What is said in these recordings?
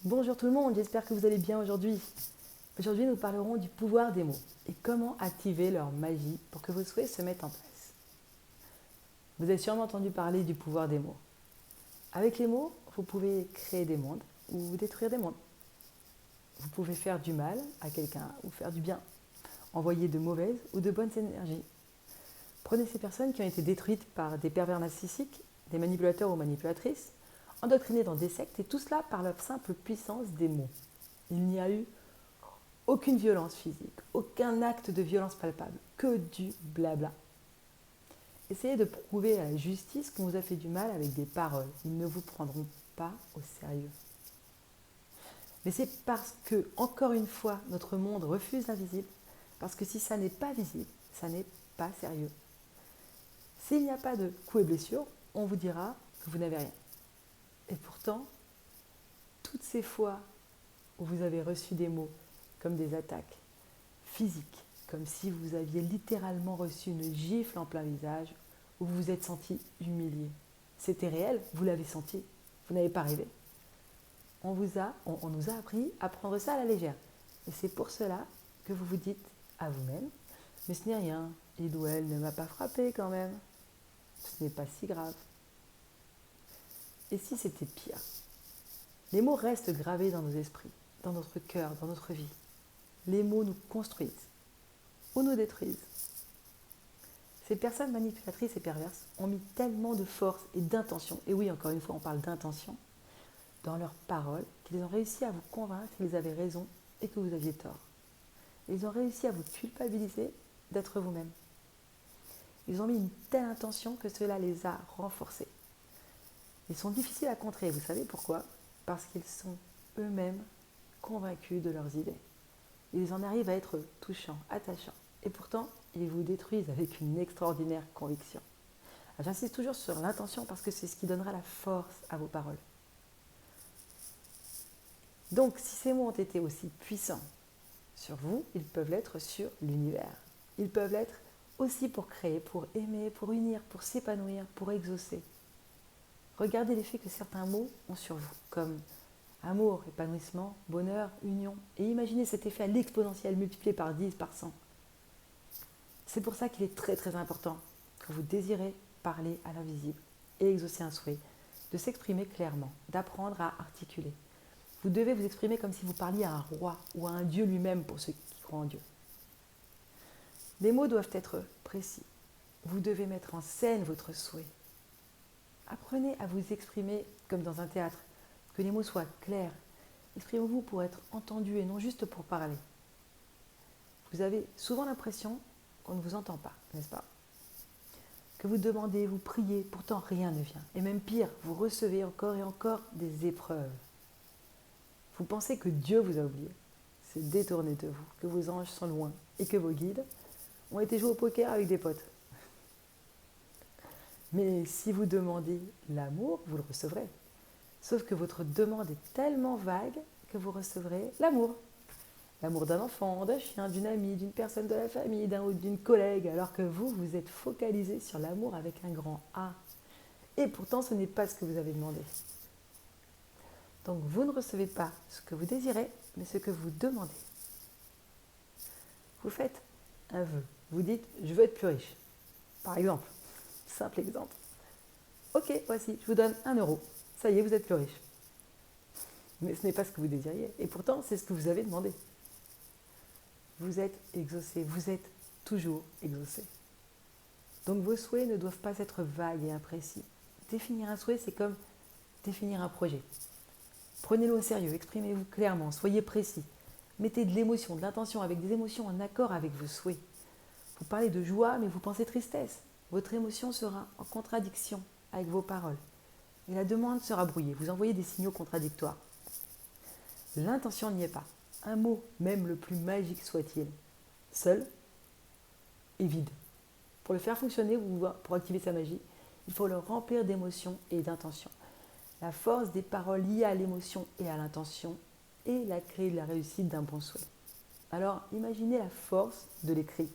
Bonjour tout le monde, j'espère que vous allez bien aujourd'hui. Aujourd'hui, nous parlerons du pouvoir des mots et comment activer leur magie pour que vos souhaits se mettent en place. Vous avez sûrement entendu parler du pouvoir des mots. Avec les mots, vous pouvez créer des mondes ou détruire des mondes. Vous pouvez faire du mal à quelqu'un ou faire du bien, envoyer de mauvaises ou de bonnes énergies. Prenez ces personnes qui ont été détruites par des pervers narcissiques, des manipulateurs ou manipulatrices, endoctrinées dans des sectes et tout cela par la simple puissance des mots. Il n'y a eu aucune violence physique, aucun acte de violence palpable, que du blabla. Essayez de prouver à la justice qu'on vous a fait du mal avec des paroles. Ils ne vous prendront pas au sérieux. Mais c'est parce que, encore une fois, notre monde refuse l'invisible, parce que si ça n'est pas visible, ça n'est pas sérieux. S'il n'y a pas de coups et blessures, on vous dira que vous n'avez rien. Et pourtant, toutes ces fois où vous avez reçu des mots comme des attaques physiques, comme si vous aviez littéralement reçu une gifle en plein visage, ou vous vous êtes senti humilié. C'était réel, vous l'avez senti, vous n'avez pas rêvé. On nous a appris à prendre ça à la légère. Et c'est pour cela que vous vous dites à vous-même, mais ce n'est rien, il ou elle ne m'a pas frappé quand même. Ce n'est pas si grave. Et si c'était pire? Les mots restent gravés dans nos esprits, dans notre cœur, dans notre vie. Les mots nous construisent ou nous détruisent. Ces personnes manipulatrices et perverses ont mis tellement de force et d'intention, et oui, encore une fois, on parle d'intention, dans leurs paroles, qu'ils ont réussi à vous convaincre qu'ils avaient raison et que vous aviez tort. Ils ont réussi à vous culpabiliser d'être vous-même. Ils ont mis une telle intention que cela les a renforcés. Ils sont difficiles à contrer, vous savez pourquoi? Parce qu'ils sont eux-mêmes convaincus de leurs idées. Ils en arrivent à être touchants, attachants. Et pourtant, ils vous détruisent avec une extraordinaire conviction. J'insiste toujours sur l'intention parce que c'est ce qui donnera la force à vos paroles. Donc, si ces mots ont été aussi puissants sur vous, ils peuvent l'être sur l'univers. Ils peuvent l'être aussi pour créer, pour aimer, pour unir, pour s'épanouir, pour exaucer. Regardez l'effet que certains mots ont sur vous, comme amour, épanouissement, bonheur, union. Et imaginez cet effet à l'exponentielle multiplié par 10, par 100. C'est pour ça qu'il est très très important que vous désirez parler à l'invisible et exaucer un souhait, de s'exprimer clairement, d'apprendre à articuler. Vous devez vous exprimer comme si vous parliez à un roi ou à un dieu lui-même pour ceux qui croient en Dieu. Les mots doivent être précis. Vous devez mettre en scène votre souhait. Apprenez à vous exprimer comme dans un théâtre, que les mots soient clairs. Exprimez-vous pour être entendu et non juste pour parler. Vous avez souvent l'impression qu'on ne vous entend pas, n'est-ce pas? Que vous demandez, vous priez, pourtant rien ne vient. Et même pire, vous recevez encore et encore des épreuves. Vous pensez que Dieu vous a oublié. C'est détourné de vous, que vos anges sont loin et que vos guides ont été joués au poker avec des potes. Mais si vous demandez l'amour, vous le recevrez. Sauf que votre demande est tellement vague que vous recevrez l'amour. L'amour d'un enfant, d'un chien, d'une amie, d'une personne de la famille, d'un ou d'une collègue, alors que vous, vous êtes focalisé sur l'amour avec un grand A. Et pourtant, ce n'est pas ce que vous avez demandé. Donc, vous ne recevez pas ce que vous désirez, mais ce que vous demandez. Vous faites un vœu. Vous dites, je veux être plus riche. Par exemple, simple exemple. Ok, voici, je vous donne 1 euro. Ça y est, vous êtes plus riche. Mais ce n'est pas ce que vous désiriez. Et pourtant, c'est ce que vous avez demandé. Vous êtes exaucé, vous êtes toujours exaucé. Donc vos souhaits ne doivent pas être vagues et imprécis. Définir un souhait, c'est comme définir un projet. Prenez-le au sérieux, exprimez-vous clairement, soyez précis. Mettez de l'émotion, de l'intention avec des émotions en accord avec vos souhaits. Vous parlez de joie, mais vous pensez tristesse. Votre émotion sera en contradiction avec vos paroles. Et la demande sera brouillée. Vous envoyez des signaux contradictoires. L'intention n'y est pas. Un mot, même le plus magique soit-il, seul est vide. Pour le faire fonctionner ou pour activer sa magie, il faut le remplir d'émotions et d'intentions. La force des paroles liées à l'émotion et à l'intention est la clé de la réussite d'un bon souhait. Alors, imaginez la force de l'écrit.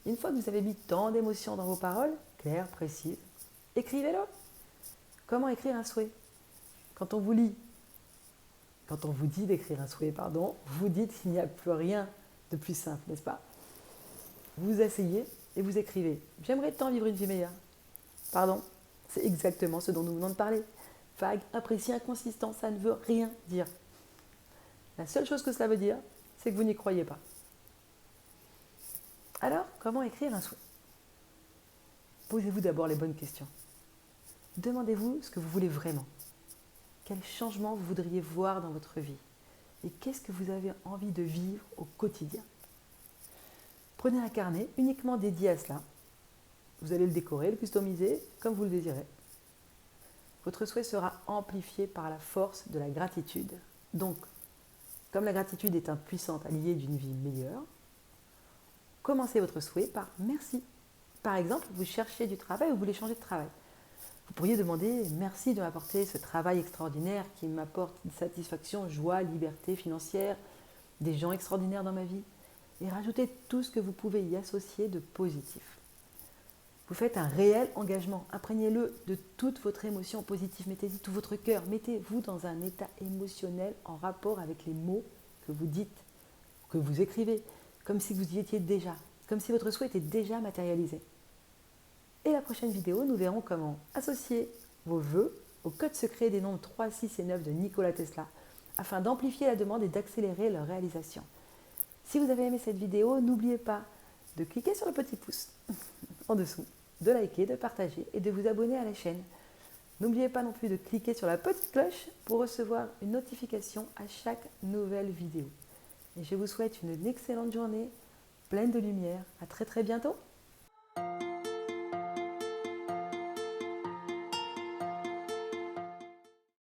Une fois que vous avez mis tant d'émotions dans vos paroles, claires, précises, écrivez-le. Comment écrire un souhait? Quand on vous lit Quand on vous dit d'écrire un souhait, vous dites qu'il n'y a plus rien de plus simple, n'est-ce pas? Vous vous asseyez et vous écrivez « J'aimerais tant vivre une vie meilleure ». Pardon, c'est exactement ce dont nous venons de parler. Vague, imprécis, inconsistant, ça ne veut rien dire. La seule chose que cela veut dire, c'est que vous n'y croyez pas. Alors, comment écrire un souhait? Posez-vous d'abord les bonnes questions. Demandez-vous ce que vous voulez vraiment. Quel changement vous voudriez voir dans votre vie? Et qu'est-ce que vous avez envie de vivre au quotidien? Prenez un carnet uniquement dédié à cela. Vous allez le décorer, le customiser comme vous le désirez. Votre souhait sera amplifié par la force de la gratitude. Donc, comme la gratitude est un puissant allié d'une vie meilleure, commencez votre souhait par merci. Par exemple, vous cherchez du travail ou vous voulez changer de travail. Vous pourriez demander « Merci de m'apporter ce travail extraordinaire qui m'apporte satisfaction, joie, liberté financière, des gens extraordinaires dans ma vie. » Et rajoutez tout ce que vous pouvez y associer de positif. Vous faites un réel engagement. Imprégnez-le de toute votre émotion positive. Mettez-y tout votre cœur. Mettez-vous dans un état émotionnel en rapport avec les mots que vous dites, que vous écrivez, comme si vous y étiez déjà, comme si votre souhait était déjà matérialisé. Et la prochaine vidéo, nous verrons comment associer vos vœux au code secret des nombres 3, 6 et 9 de Nikola Tesla afin d'amplifier la demande et d'accélérer leur réalisation. Si vous avez aimé cette vidéo, n'oubliez pas de cliquer sur le petit pouce en dessous, de liker, de partager et de vous abonner à la chaîne. N'oubliez pas non plus de cliquer sur la petite cloche pour recevoir une notification à chaque nouvelle vidéo. Et je vous souhaite une excellente journée, pleine de lumière. À très bientôt.